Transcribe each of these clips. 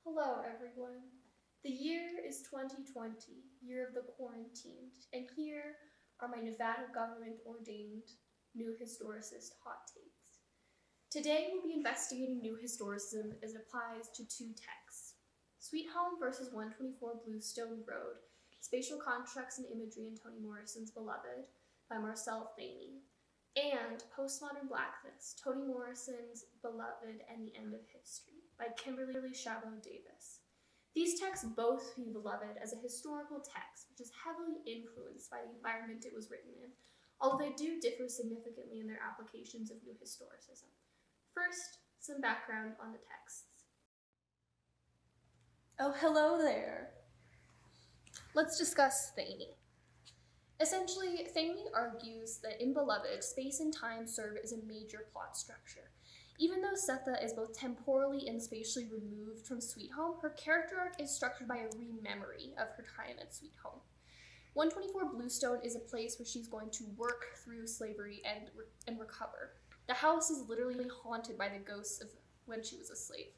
Hello, everyone. The year is 2020, year of the quarantined, and here are my Nevada government ordained new historicist hot takes. Today we'll be investigating new historicism as it applies to two texts: Sweet Home versus 124 Bluestone Road, Spatial Constructs and Imagery in Toni Morrison's Beloved by Marcel Thaney, and Postmodern Blackness, Toni Morrison's Beloved and the End of History by Kimberly Chabot Davis. These texts both view Beloved as a historical text, which is heavily influenced by the environment it was written in, although they do differ significantly in their applications of new historicism. First, some background on the texts. Oh, hello there. Let's discuss Thaney. Essentially, Thaney argues that in Beloved, space and time serve as a major plot structure. Even though Setha is both temporally and spatially removed from Sweet Home, her character arc is structured by a rememory of her time at Sweet Home. 124 Bluestone is a place where she's going to work through slavery and recover. The house is literally haunted by the ghosts of when she was a slave.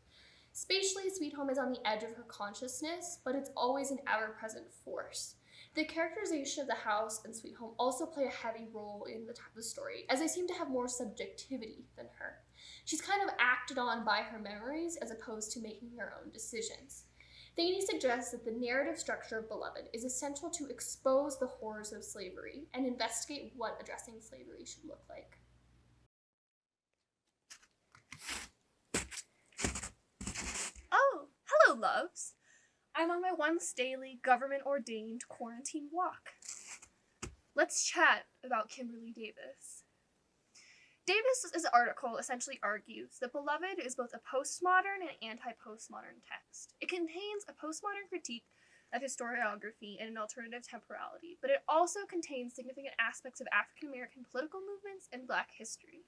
Spatially, Sweet Home is on the edge of her consciousness, but it's always an ever-present force. The characterization of the house and Sweet Home also play a heavy role in the story, as they seem to have more subjectivity than her. She's kind of acted on by her memories as opposed to making her own decisions. Thaney suggests that the narrative structure of Beloved is essential to expose the horrors of slavery and investigate what addressing slavery should look like. Oh, hello, loves. I'm on my once daily government-ordained quarantine walk. Let's chat about Kimberly Davis. Davis's article essentially argues that Beloved is both a postmodern and anti-postmodern text. It contains a postmodern critique of historiography and an alternative temporality, but it also contains significant aspects of African American political movements and Black history.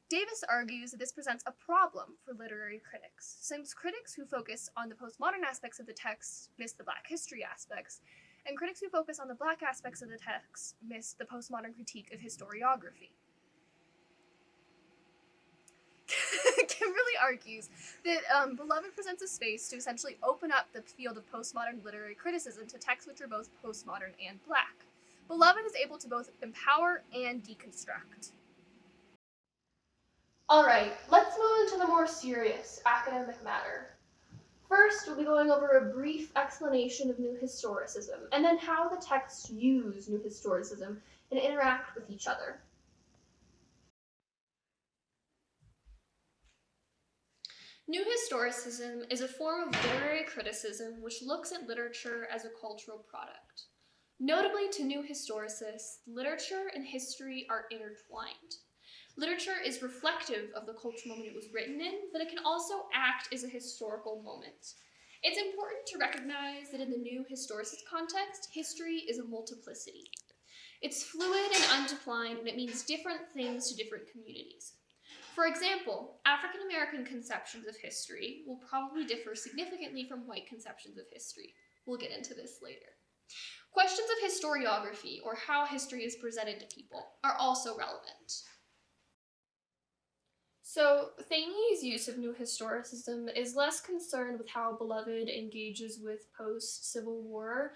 Davis argues that this presents a problem for literary critics, since critics who focus on the postmodern aspects of the text miss the Black history aspects, and critics who focus on the Black aspects of the text miss the postmodern critique of historiography. Kimberly argues that Beloved presents a space to essentially open up the field of postmodern literary criticism to texts which are both postmodern and Black. Beloved is able to both empower and deconstruct. Alright, let's move into the more serious academic matter. First, we'll be going over a brief explanation of New Historicism, and then how the texts use New Historicism and interact with each other. New Historicism is a form of literary criticism which looks at literature as a cultural product. Notably to New Historicists, literature and history are intertwined. Literature is reflective of the cultural moment it was written in, but it can also act as a historical moment. It's important to recognize that in the New Historicist context, history is a multiplicity. It's fluid and undefined, and it means different things to different communities. For example, African American conceptions of history will probably differ significantly from white conceptions of history. We'll get into this later. Questions of historiography, or how history is presented to people, are also relevant. So, Thaney's use of New Historicism is less concerned with how Beloved engages with post-Civil War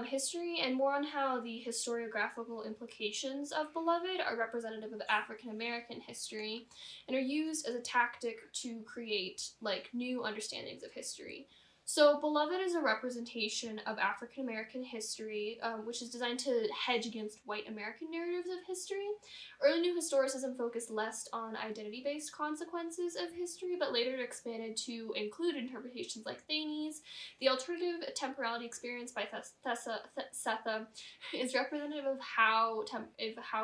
history and more on how the historiographical implications of Beloved are representative of African American history and are used as a tactic to create new understandings of history. So, Beloved is a representation of African American history, which is designed to hedge against white American narratives of history. Early New Historicism focused less on identity-based consequences of history, but later expanded to include interpretations like Thaney's. The alternative temporality experience by Setha is representative of how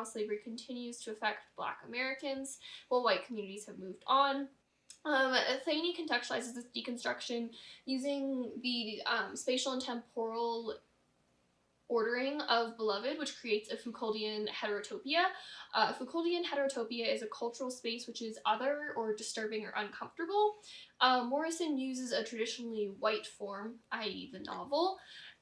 slavery continues to affect Black Americans while white communities have moved on. Thaney contextualizes this deconstruction using the spatial and temporal ordering of Beloved, which creates a Foucauldian heterotopia. Foucauldian heterotopia is a cultural space which is other or disturbing or uncomfortable. Morrison uses a traditionally white form, i.e. the novel,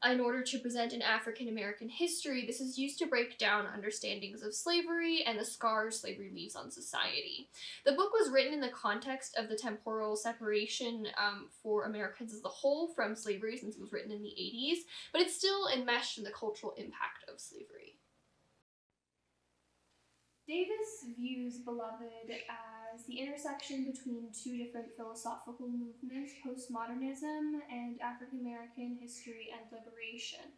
In order to present an African American history, this is used to break down understandings of slavery and the scars slavery leaves on society. The book was written in the context of the temporal separation for Americans as a whole from slavery, since it was written in the 80s, but it's still enmeshed in the cultural impact of slavery. Davis views Beloved as the intersection between two different philosophical movements, postmodernism and African American history and liberation.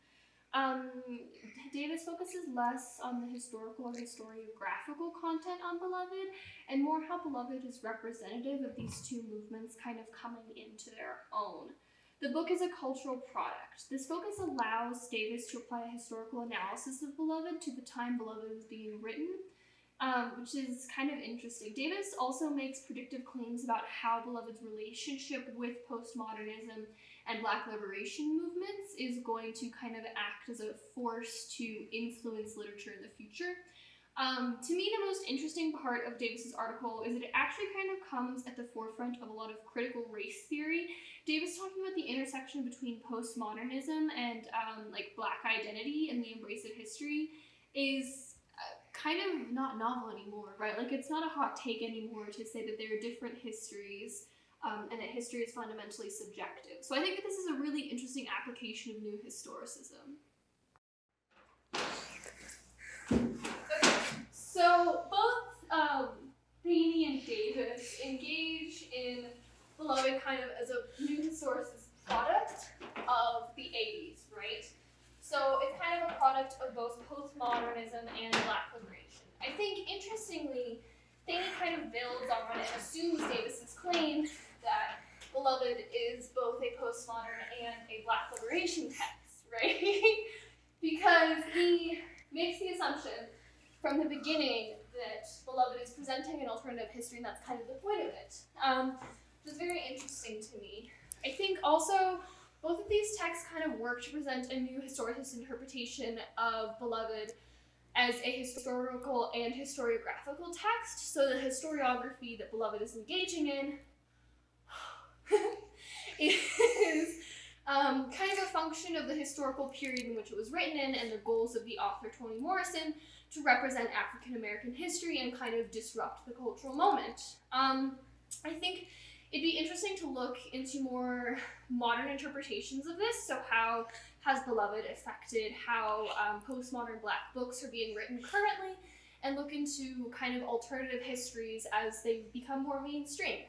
Davis focuses less on the historical or historiographical content on Beloved and more how Beloved is representative of these two movements kind of coming into their own. The book is a cultural product. This focus allows Davis to apply a historical analysis of Beloved to the time Beloved was being written, which is kind of interesting. Davis also makes predictive claims about how Beloved's relationship with postmodernism and Black liberation movements is going to kind of act as a force to influence literature in the future. To me, the most interesting part of Davis's article is that it actually kind of comes at the forefront of a lot of critical race theory. Davis talking about the intersection between postmodernism and like Black identity and the embrace of history is kind of not novel anymore, right? Like, it's not a hot take anymore to say that there are different histories and that history is fundamentally subjective. So I think that this is a really interesting application of new historicism. Okay, so both Bainey and Davis engage in Beloved kind of as a new historicism product of the 80s, right? So it's kind of a product of both postmodernism and Black liberation. I think, interestingly, Thaney kind of builds on and assumes Davis's claim that Beloved is both a postmodern and a Black liberation text, right? Because he makes the assumption from the beginning that Beloved is presenting an alternative history, and that's kind of the point of it. Which is very interesting to me. I think also both of these texts kind of work to present a new historicist interpretation of Beloved as a historical and historiographical text. So the historiography that Beloved is engaging in is kind of a function of the historical period in which it was written in and the goals of the author Toni Morrison to represent African American history and kind of disrupt the cultural moment. I think it'd be interesting to look into more modern interpretations of this. So how has Beloved affected how postmodern Black books are being written currently, and look into kind of alternative histories as they become more mainstream.